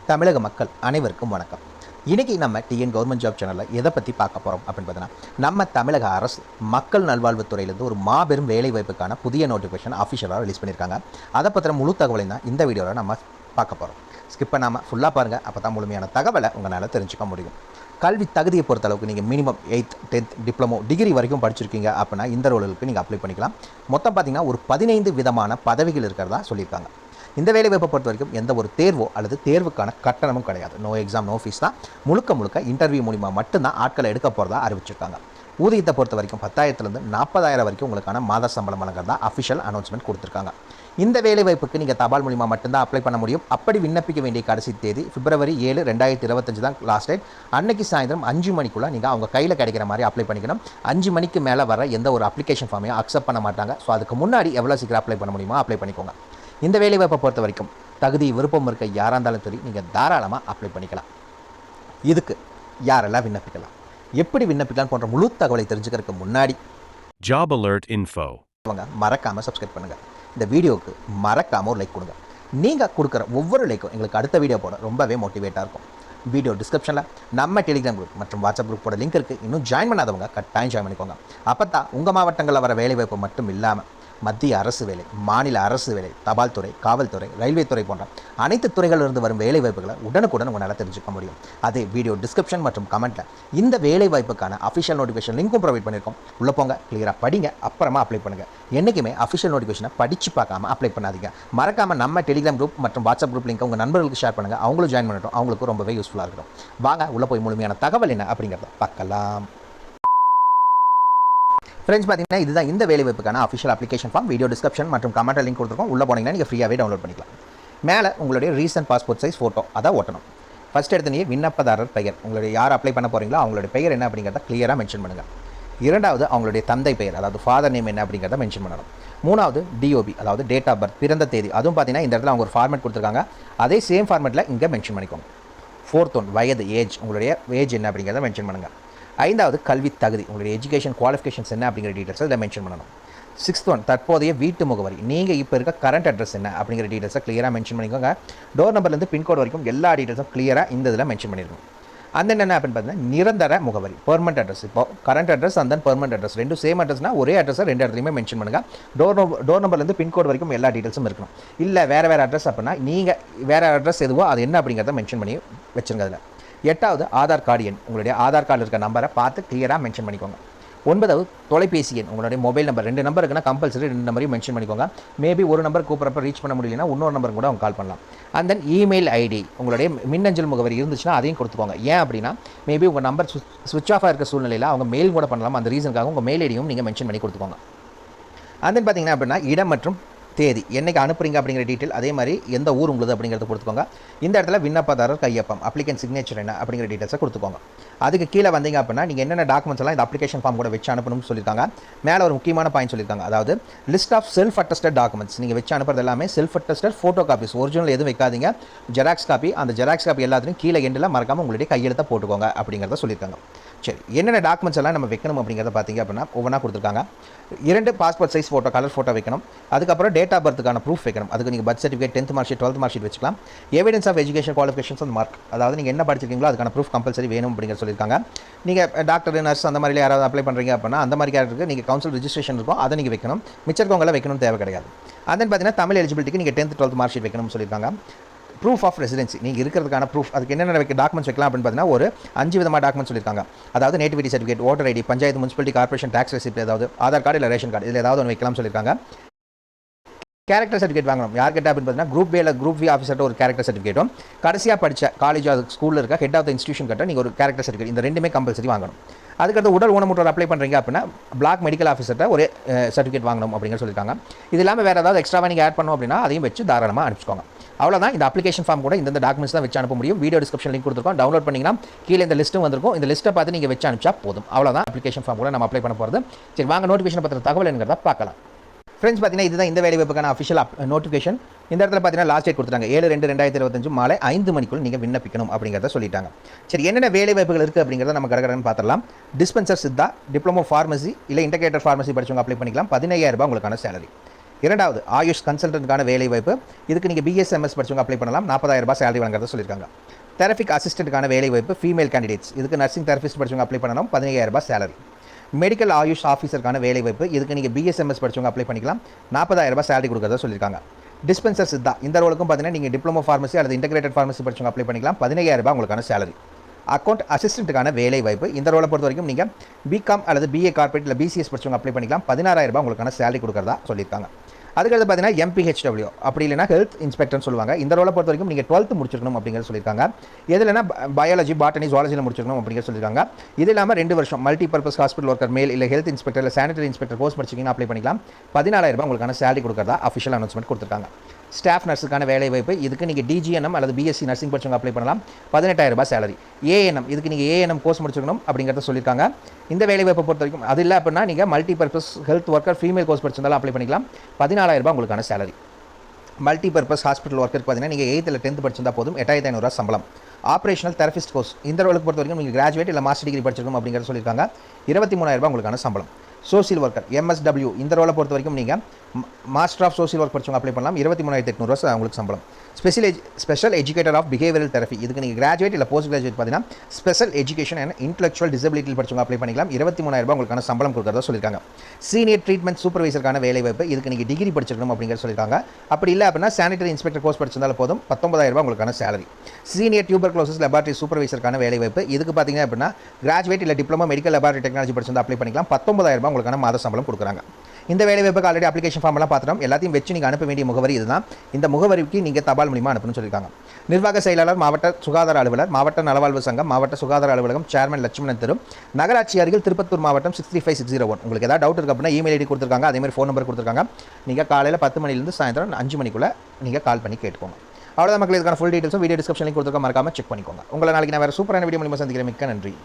தமிழக மக்கள் அனைவருக்கும் வணக்கம். இன்றைக்கி நம்ம டிஎன் கவர்மெண்ட் ஜாப் சேனலில் எதை பற்றி பார்க்க போகிறோம் அப்படின்னு பார்த்தீங்கன்னா, நம்ம தமிழக அரசு மக்கள் நல்வாழ்வுத்துறையிலேருந்து ஒரு மாபெரும் வேலைவாய்ப்புக்கான புதிய நோட்டிஃபிகேஷன் அஃபிஷியலாக ரிலீஸ் பண்ணியிருக்காங்க. அதை பற்றின முழு தகவலையும் தான் இந்த வீடியோவில் நம்ம பார்க்க போகிறோம். ஸ்கிப் பண்ணாமல் ஃபுல்லாக பாருங்கள், அப்போ தான் முழுமையான தகவலை உங்களால் தெரிஞ்சுக்க முடியும். கல்வி தகுதியை பொறுத்தளவுக்கு நீங்கள் minimum 8th 10th diploma degree வரைக்கும் படிச்சிருக்கீங்க அப்படின்னா இந்த ரோலுக்கு நீங்கள் அப்ளை பண்ணிக்கலாம். மொத்தம் பார்த்திங்கன்னா ஒரு 15 விதமான பதவிகள் இருக்கிறதா சொல்லியிருக்காங்க. இந்த வேலைவாய்ப்பை பொறுத்த வரைக்கும் எந்த ஒரு தேர்வோ அல்லது தேர்வுக்கான கட்டணமும் கிடையாது. நோ எக்ஸாம் நோ ஃபீஸ் தான். முழுக்க இன்டர்வியூ மூலிமா மட்டும்தான் ஆட்களை எடுக்க போகிறதா அறிவிச்சிருக்காங்க. ஊதியத்தை பொறுத்த வரைக்கும் 10,000 40,000 வரைக்கும் உங்களுக்கான மாத சம்பளம் வழங்குறதா அஃபிஷியல் அனௌன்ஸ்மெண்ட் கொடுத்துருக்காங்க. இந்த வேலைவாய்ப்புக்கு நீங்கள் தபால் மூலிமா மட்டும்தான் அப்ளை பண்ண முடியும். அப்படி விண்ணப்பிக்க வேண்டிய கடைசி தேதி February 7, 2025 தான் லாஸ்ட் டேட். அன்னைக்கு சாயந்தரம் 5 மணிக்குள்ளே நீங்கள் அவங்க கையில் கிடைக்கிற மாதிரி அப்ளை பண்ணிக்கணும். 5 மணிக்கு மேலே வர எந்த ஒரு அப்ளிகேஷன் ஃபார்மையும் அக்செப்ட் பண்ண மாட்டாங்க. ஸோ அதுக்கு முன்னாடி எவ்வளோ சீக்கிரம் அப்ளை பண்ண முடியுமோ அப்ளை பண்ணிக்கோங்க. இந்த வேலைவாய்ப்பை பொறுத்த வரைக்கும் தகுதி விருப்பம் இருக்க யாராக இருந்தாலும் சரி நீங்கள் தாராளமாக அப்ளை பண்ணிக்கலாம். இதுக்கு யாரெல்லாம் விண்ணப்பிக்கலாம், எப்படி விண்ணப்பிக்கலாம் போன்ற முழு தகவலை தெரிஞ்சுக்கிறதுக்கு முன்னாடி Job Alert Info அவங்க மறக்காமல் சப்ஸ்கிரைப் பண்ணுங்கள். இந்த வீடியோவுக்கு மறக்காமல் ஒரு லைக் கொடுங்க. நீங்கள் கொடுக்குற ஒவ்வொரு லைக்கும் எங்களுக்கு அடுத்த வீடியோ போட ரொம்பவே மோட்டிவேட்டாக இருக்கும். வீடியோ டிஸ்கிரிப்ஷனில் நம்ம டெலிகிராம் குரூப் மற்றும் வாட்ஸ்அப் குரூப்போட லிங்க் இருக்குது. இன்னும் ஜாயின் பண்ணாதவங்க கட்டாயம் ஜாயின் பண்ணிக்கோங்க. அப்போ தான் உங்கள் மாவட்டங்களில் வர வேலைவாய்ப்பு மட்டும் இல்லாமல் மத்திய அரசு வேலை, மாநில அரசு வேலை, தபால் துறை, காவல்துறை, ரயில்வே துறை போன்ற அனைத்து துறைகளிலிருந்து வரும் வேலைவாய்ப்புகளை உடனுக்குடன் உங்களால் தெரிஞ்சுக்க முடியும். அதே வீடியோ டிஸ்கிரிப்ஷன் மற்றும் கமெண்ட்டில் இந்த வேலைவாய்ப்புக்கான அஃபிஷியல் நோட்டிஃபிகேஷன் லிங்க்கும் ப்ரொவைட் பண்ணியிருக்கோம். உள்ளே போங்க, கிளியராக படிங்க, அப்புறமா அப்ளை பண்ணுங்கள். என்றைக்குமே அஃபிஷியல் நோட்டிஃபிகேஷனை படித்து பார்க்காம அப்ளை பண்ணாதீங்க. மறக்காமல் நம்ம டெலிகிராம் குரூப் மற்றும் வாட்ஸ்அப் குரூப் லிங்க் உங்கள் நண்பர்களுக்கு ஷேர் பண்ணுங்கள். அவங்களும் ஜாயின் பண்ணட்டும், அவங்களுக்கும் ரொம்பவே யூஸ்ஃபுல்லாக இருக்கும். வாங்க உள்ளே போய் முழுமையான தகவல் என்ன அப்படிங்கிறத பார்க்கலாம். ஃப்ரெண்ட்ஸ், பார்த்தீங்கன்னா இதுதான் இந்த வேலைவாய்ப்புக்கான official application form. Video description மற்றும் கமெண்ட் லிங்க் கொடுத்துருக்கோம். உள்ளே போனீங்கன்னா நீங்கள் ஃப்ரீயாகவே டவுன்லோட் பண்ணிக்கலாம். மேலே உங்களுடைய ரீசன்ட் பாஸ்போர்ட் சைஸ் ஃபோட்டோ அதை ஓட்டணும். ஃபஸ்ட் எடுத்தனே விண்ணப்பதாரர் பெயர், உங்களுடைய யார் அப்ளை பண்ண போகிறீங்களோ அவங்களுடைய பெயர் என்ன அப்படிங்கிறத கிளியராக மென்ஷன் பண்ணுங்கள். இரண்டாவது அவங்களுடைய தந்தை பெயர், அதாவது ஃபாதர் நேம் என்ன அப்படிங்கிறத மென்ஷன் பண்ணணும். மூணாவது டிஓபி, அதாவது டேட் ஆஃப் பர்த், பிறந்த தேதி. அதுவும் பார்த்தீங்கன்னா இந்த இடத்துல அவங்க ஒரு ஃபார்மேட் கொடுத்துருக்காங்க, அதே சேம் ஃபார்மேட்டில் இங்கே மென்ஷன் பண்ணிக்கோங்க. ஃபோர்த் ஒன் வயது, ஏஜ், உங்களுடைய ஏஜ் என்ன அப்படிங்கிறத மென்ஷன் பண்ணுங்கள். ஐந்தாவது கல்வி தகுதி, உங்களுடைய எஜுகேஷன் குவாலிஃபிகேஷன்ஸ் என்ன அப்படிங்கிற டீட்டெயில்ஸை இதை மென்ஷன் பண்ணணும். 6th ஒன் தற்போதைய வீட்டு முகவரி, நீங்கள் இப்போ இருக்க கரண்ட் அட்ரஸ் என்ன அப்படிங்கிற டீட்டெயில்ஸை கிளியராக மென்ஷன் பண்ணிக்கோங்க. டோர் நம்பர்லேருந்து பின்கோடு வரைக்கும் எல்லா டீட்டெயில்ஸும் கிளியராக இந்த இதில் மென்ஷன் பண்ணியிருக்கணும். அந்த என்ன அப்படின்னு பார்த்தீங்கன்னா நிரந்தர முகவரி, பெர்மனெண்ட் அட்ரஸ். இப்போ current address and then permanent address ரெண்டும் சேம் அட்ரஸ்னா ஒரே அட்ரஸை ரெண்டு இடத்துலையுமே மென்ஷன் பண்ணுங்கள். டோர் நம்பர்லேருந்து பின்கோடு வரைக்கும் எல்லா டீட்டெயில்ஸும் இருக்கணும். இல்லை வேறு அட்ரஸ் அப்படின்னா நீங்கள் வேறு அட்ரஸ் எதுவோ அது என்ன அப்படிங்கிறத மென்ஷன் பண்ணி வச்சுருங்க. அதில் 8வது ஆதார் கார்டு எண், உங்களுடைய ஆதார் கார்டில் இருக்க நம்பரை பார்த்து கிளியராக மென்ஷன் பண்ணிக்கோங்க. 9வது தொலைபேசி எண், உங்களுடைய மொபைல் நம்பர் 2 நம்பர் இருக்குன்னா கம்பல்சரி 2 நம்பரையும் மென்ஷன் பண்ணிக்கோங்க. மேபி ஒரு நம்பர் கூப்பிட்றப்ப ரீச் பண்ண முடியலன்னா இன்னொரு நம்பர் கூட அவங்க கால் பண்ணலாம். அண்ட் தென் இமெயில் ஐடி, உங்களுடைய மின்னஞ்சல் முகவரி இருந்துச்சுன்னா அதையும் கொடுத்துக்கோங்க. ஏன் அப்படின்னா மேபி உங்கள் நம்பர் ஸ்விட்ச் ஆஃபாக இருக்க சூழ்நிலையில் அவங்க மெயில் கூட பண்ணலாம். அந்த ரீசனுக்காக உங்கள் மெயில் ஐடியும் நீங்கள் மென்ஷன் பண்ணி கொடுத்துக்கோங்க. அண்ட் தென் பார்த்தீங்கன்னா அப்படின்னா இடம் மற்றும் தேதி, என்னைக்கு அனுப்புறீங்க அப்படிங்கிற டீட்டெயில், அதே மாதிரி எந்த ஊர் உங்களுக்கு அப்படிங்கிறத கொடுத்துக்கோங்க. இந்த இடத்துல விண்ணப்பதாரர் கையொப்பம், அப்ளிகன் சிக்னேச்சர் என்ன அப்படிங்கிற டீட்டெயில்ஸை கொடுத்துக்கோங்க. அதுக்கு கீழே வந்தீங்க அப்படின்னா நீங்கள் என்னென்ன டாக்குமெண்ட்ஸ் எல்லாம் இந்த அப்ளிகேஷன் ஃபார்ம் கூட வச்சு அனுப்பணும்னு சொல்லியிருக்காங்க. மேலே ஒரு முக்கியமான பாயிண்ட் சொல்லியிருக்காங்க, அதாவது list of self attested documents. நீங்கள் வச்சு அனுப்புறது எல்லாமே self attested photo copies, original எதுவும் வைக்காதீங்க. ஜெராக்ஸ் காப்பி, அந்த ஜெராக்ஸ் காப்பி எல்லாத்தையும் கீழே எண்டில் மறக்காமல் உங்களுடைய கையெழுத்தை போட்டுக்கோங்க அப்படிங்கிறத சொல்லியிருக்காங்க. சரி, என்னென்ன டாக்குமெண்ட்ஸ் எல்லாம் நம்ம வைக்கணும் அப்படிங்கிறத பார்த்தீங்க அப்படின்னா ஒவ்வொன்றா கொடுத்துருக்காங்க. 2 passport size photo, colour photo வைக்கணும். அதுக்கப்புறம் டேட் ஆஃப் பர்த்துக்கான ப்ரூஃப் வைக்கணும். அதுக்கு நீங்கள் birth certificate, 10th mark sheet, 12th mark sheet வச்சுக்கலாம். Evidence of education qualifications and mark, அதாவது நீங்கள் என்ன படிச்சிருக்கீங்களோ அதுக்கான ப்ரூஃப் கம்பல்சரி வேணும் அப்படிங்கிற சொல்லியிருக்காங்க. நீங்கள் டாக்டர், நர்ஸ் அந்த மாதிரி யாராவது அப்ளை பண்ணுறீங்க அப்படின்னா அந்த மாதிரி கேரக்டருக்கு நீங்கள் கவுன்சில் ரிஜிஸ்ட்ரேஷன் இருக்கும், அதை நீங்கள் வைக்கணும். மிச்சம் இருக்கவங்களாம் வைக்கணும்னு தேவை கிடையாது. அதன் பார்த்தீங்கன்னா தமிழ் எலிஜிபிலிட்டிக்கு நீங்கள் 10th 12th மார்க் ஷீட் வைக்கணும்னு சொல்லியிருக்காங்க. ப்ரூஃப் ஆஃப் ரெசிடென்சி, நீங்கள் இருக்கிறதுக்கான ப்ரூஃப், அதுக்கு என்னென்ன டாக்குமெண்ட்ஸ் வைக்கலாம் அப்படின்னு பார்த்தீங்கன்னா ஒரு 5 விதமாக டாக்குமெண்ட்ஸ் சொல்லியிருக்காங்க. அதாவது nativity certificate, voter ID, panchayat, municipality, corporation tax receipt, ஏதாவது ஆதார் கார்டு இல்லை ரேஷன் கார்டு, இதில் ஏதாவது ஒன்று வைக்கலாம்னு சொல்லியிருக்காங்க. கேரக்டர் சர்டிஃபிகேட் வாங்கணும். யார் கேட்டால் அப்படின்னு பார்த்தீங்கன்னா குரூப் ஏல குரூப் வி ஆஃபீஸர்ட்ட ஒரு கேரக்டர் சர்டிஃபிகேட்டும், கடைசியாக படித்த காலேஜ் ஸ்கூலில் இருக்க ஹெட் ஆஃப் த இன்ஸ்டியூஷன் கிட்ட நீங்கள் ஒரு கேரக்டர் சர்டிஃபிகேட், இந்த ரெண்டுமே கம்பல்சரி வாங்கணும். அதுக்கடுத்து உடல் ஊனமுற்றோர் அப்ளை பண்ணுறீங்க அப்படின்னா பிளாக் மெடிக்கல் ஆஃபீஸர்ட்ட ஒரு சர்டிஃபிகேட் வாங்கணும் அப்படிங்கிற சொல்லியிருக்காங்க. இது இல்லாமல் வேறு ஏதாவது எக்ஸ்ட்ராவாக நீங்கள் ஆட் பண்ணணும் அப்படின்னா அதையும் வச்சு தாராளமாக அனுப்பிச்சிக்கோங்க. அவ்வளோதான். இந்த அப்ளிகேஷன் ஃபார்ம் கூட இந்த டாக்குமெண்ட்ஸ் தான் வச்சு அனுப்ப முடியும். வீடியோ டிஸ்கிரிப்ஷன் லிங்க் கொடுத்துருக்கோம், டவுன்லோட் பண்ணிங்கன்னா கீழே இந்த லிஸ்ட்டும் வந்திருக்கும். இந்த லிஸ்ட்டை பார்த்து நீங்கள் வச்சு அனுப்பிச்சா போதும். அவ்வளோதான், அப்ளிகேஷன் ஃபார்ம் கூட நம்ம அப்ளை பண்ண போகிறது. சரி, வாங்க நோட்டிஃபிகேஷன் பற்றின தகவல் என்கிறத பார்க்கலாம். ஃப்ரெண்ட்ஸ், பார்த்தீங்கன்னா இதுதான் இந்த வேலைவாய்ப்புக்கான அஃபிஷியல் நோட்டிஃபிகேஷன். இந்த இடத்துல பார்த்தீங்கன்னா லாஸ்ட் டேட் கொடுத்துருக்காங்க 7/2/2025 மாலை 5 மணிக்குள் நீங்கள் விண்ணப்பிக்கணும் அப்படிங்கிறத சொல்லிட்டாங்க. சரி, என்னென்ன வேலைவாய்ப்புகள் இருக்குது அப்படிங்கிறத நம்ம கடகடன்னு பார்த்துடலாம். டிஸ்பென்சர் சித்தா, டிப்ளமோ ஃபார்மசி இல்லை இன்டகிரேட்டர் ஃபார்மசி படிச்சவங்க அப்ளை பண்ணிக்கலாம். 15,000 ரூபாய் உங்களுக்கான சேலரி. இரண்டாவது ஆயுஷ் கன்சல்டன்ட்கான வேலை வாய்ப்பு. இதுக்கு நீங்கள் பிஎஸ்எம்எஸ் படிச்சவங்க அப்ளை பண்ணலாம். 40,000 ரூபாய் சேலரி வழங்குறதா சொல்லியிருக்காங்க. தெரபிக் அசிஸ்டன்ட்கான வேலை வாய்ப்பு ஃபீமேல் கேண்டிடேட்ஸ். இதுக்கு நர்சிங் தெரபிஸ்ட் படிச்சவங்க அப்ளை பண்ணலாம். 15,000 ரூபாய் சேலரி. மெடிக்கல் ஆயுஷ் ஆஃபீஸருக்கான வேலை வாய்ப்பு. இதுக்கு நீங்கள் பிஎஸ்எம்எஸ் படிச்சவங்க அப்ளை பண்ணிக்கலாம். 40,000 ரூபாய் சேலரி கொடுக்குறதா சொல்லியிருக்காங்க. டிஸ்பென்சர் சித்தா இந்த ரோலுக்கும் பார்த்தீங்கன்னா நீங்கள் டிப்ளமோ ஃபார்மசி அல்லது இன்டெகிரேட்டட் ஃபார்மசி படிச்சவங்க அப்ளை பண்ணிக்கலாம். 15,000 ரூபாய் உங்களுக்கான சேலரி. அக்கௌண்ட் அசிஸ்டண்ட்டுக்கான வேலை வாய்ப்பு. இந்த ரோலை பொறுத்த வரைக்கும் நீங்கள் பிகாம் அல்லது பிஏ கார்பரேட் இல்லை பிசிஎஸ் படிச்சவங்க அப்ளை பண்ணிக்கலாம். 16,000 ரூபாய் உங்களுக்கான சேலரி கொடுக்குறதா சொல்லியிருக்காங்க. அதுக்கடுத்து பார்த்தீங்கன்னா எம்பிஹெச்டபிள்யூ அப்படி இல்லைனா ஹெல்த் இன்ஸ்பெக்டர்னு சொல்லுவாங்க. இந்த ரோலை பொறுத்த வரைக்கும் நீங்கள் 12th முடிச்சிருக்கணும் அப்படிங்கிறது சொல்லியிருக்காங்க. எதுலனா பயாலஜி பாட்டனி ஜுவாலஜியில் முடிச்சிருக்கணும் அப்படிங்கிற சொல்லியிருக்காங்க. இது இல்லாமல் 2 வருஷம் மல்டி பர்பஸ் ஹாஸ்பிட்டல் ஒர்க்கர் மேல் இல்லை ஹெல்த் இன்ஸ்பெக்டர் இல்லை சானிட்டரி இன்ஸ்பெக்டர் கோர்ஸ் படிச்சிங்கன்னா அப்ளை பண்ணிக்கலாம். 14,000 ரூபாய் உங்களுக்கான சேலரி கொடுக்குறதா அஃபிஷியல் அனௌன்ஸ்மெண்ட் கொடுத்துருக்காங்க. ஸ்டாஃப் நர்ஸுக்கான வேலை வாய்ப்பு. இதுக்கு நீங்கள் டிஜிஎன்எம் அல்லது பிஎஸ்சி நர்சிங் படிச்சவங்க அப்ளை பண்ணலாம். 18,000 ரூபாய் சேலரி. ஏஎன்எம் இதுக்கு நீங்கள் ஏஎன்எம் கோர்ஸ் முடிச்சிருக்கணும் அப்படிங்கிறத சொல்லியிருக்காங்க. இந்த வேலை வாய்ப்பை பொறுத்த வரைக்கும் அது இல்லை அப்படின்னா நீங்கள் multi purpose health worker female course படிச்சிருந்தாலும் அப்ளை பண்ணிக்கலாம். 14,000 ரூபாய் உங்களுக்கான சேலரி. மல்டி பர்பஸ் ஹாஸ்பிட்டல் ஒர்க்கருக்கு பார்த்தீங்கன்னா நீங்கள் 8th இல்லை 10th படிச்சிருந்தா போதும். 8,500 ரூபாய் சம்பளம். ஆப்ரேஷனல் தெரபிஸ்ட் கோர்ஸ் இந்த ரோலுக்கு பொறுத்த வரைக்கும் நீங்கள் கிராஜுவேட் இல்லை மாஸ்டர் டிகிரி படிச்சிருக்கணும் அப்படிங்கிறத சொல்லியிருக்காங்க. 23,000 ரூபாய் உங்களுக்கான சம்பளம். சோசியல் ஒர்க்கர் எம்எஸ்டபிள்யூ இந்த ரோலை பொறுத்த வரைக்கும் நீங்கள் மாஸ்டர் ஆஃப் சோசியல் ஒர்க் படிச்சவங்க அப்ளை பண்ணலாம். 23,800 ரூபாய் உங்களுக்கு சம்பளம். Special educator of behavioral therapy இதுக்கு நீங்கள் கிராஜுவேட் இல்லை போஸ்ட் கிராஜுவேட் பார்த்தீங்கன்னா special education and intellectual disability படிச்சவங்க அப்ளை பண்ணிக்கலாம். 23,000 ரூபாய் உங்களுக்கான சம்பளம் கொடுக்குறதா சொல்லியிருக்காங்க. சீனியர் ட்ரீட்மெண்ட் சூப்பர்வைசருக்கான வேலை வாய்ப்பு. இதுக்கு நீங்கள் டிகிரி படிச்சிருக்கணும் அப்படிங்கிறத சொல்லியிருக்காங்க. அப்படி இல்லை அப்படின்னா சானிட்டரி இன்ஸ்பெக்டர் கோர்ஸ் படிச்சிருந்தாலும் போதும். 19,000 ரூபாய் உங்களுக்கான சேலரி. சீனியர் டியூபர்குலோசிஸ் லெபார்ட்டரி சூப்பர்வைசருக்கான வேலை வாய்ப்பு. இதுக்கு பார்த்தீங்க அப்படின்னா கிராஜுவேட் இல்லை டிப்ளமோ மெடிக்கல் லெபார்ட்டரி டெக்னாலஜி படிச்சிருந்தா அப்ளை பண்ணிக்கலாம். 19,000 ரூபாய் உங்களுக்கான மாத சம்பளம் கொடுக்குறாங்க. இந்த வேலை வாய்ப்புக்கு ஆல்ரெடி அப்ளிகேஷன் ஃபார்ம் எல்லாம் பார்த்துட்டோம். எல்லாத்தையும் வச்சு நீங்கள் அனுப்ப வேண்டிய முகவரி இதுதான். இந்த முகவரிக்கு நீங்கள் தபால் மூலமாக அனுப்பணும்னு சொல்லியிருக்காங்க. நிர்வாக செயலாளர் மாவட்ட சுகாதார அலுவலர் மாவட்ட நலவாழ்வு சங்கம் மாவட்ட சுகாதார அலுவலகம் சேர்மன் லட்சுமணன் தெரு நகராட்சி அருகில் திருப்பத்தூர் மாவட்டம் 635601. உங்களுக்கு ஏதாவது டவுட் இருக்குது அப்படின்னா இமெயில் ஐடி கொடுத்துருக்காங்க. அதேமாதிரி ஃபோன் நம்பர் கொடுத்துருக்காங்க. நீங்கள் காலையில் 10 மணிலேருந்து சாயந்தரம் 5 மணிக்குள்ளே நீங்கள் கால் பண்ணி கேட்டுக்கோங்க. அவ்வளோதான் மக்கள். இதுக்கான ஃபுல் டீட்டெயில்ஸும் வீடியோ டிஸ்கிரிப்ஷனில் கொடுத்துருக்க மறக்காம செக் பண்ணிக்கோங்க. உங்களை நாளைக்கு நான் வேறு சூப்பரான வீடியோ மூலமாக சந்திக்கிறேன். மிக்க நன்றி.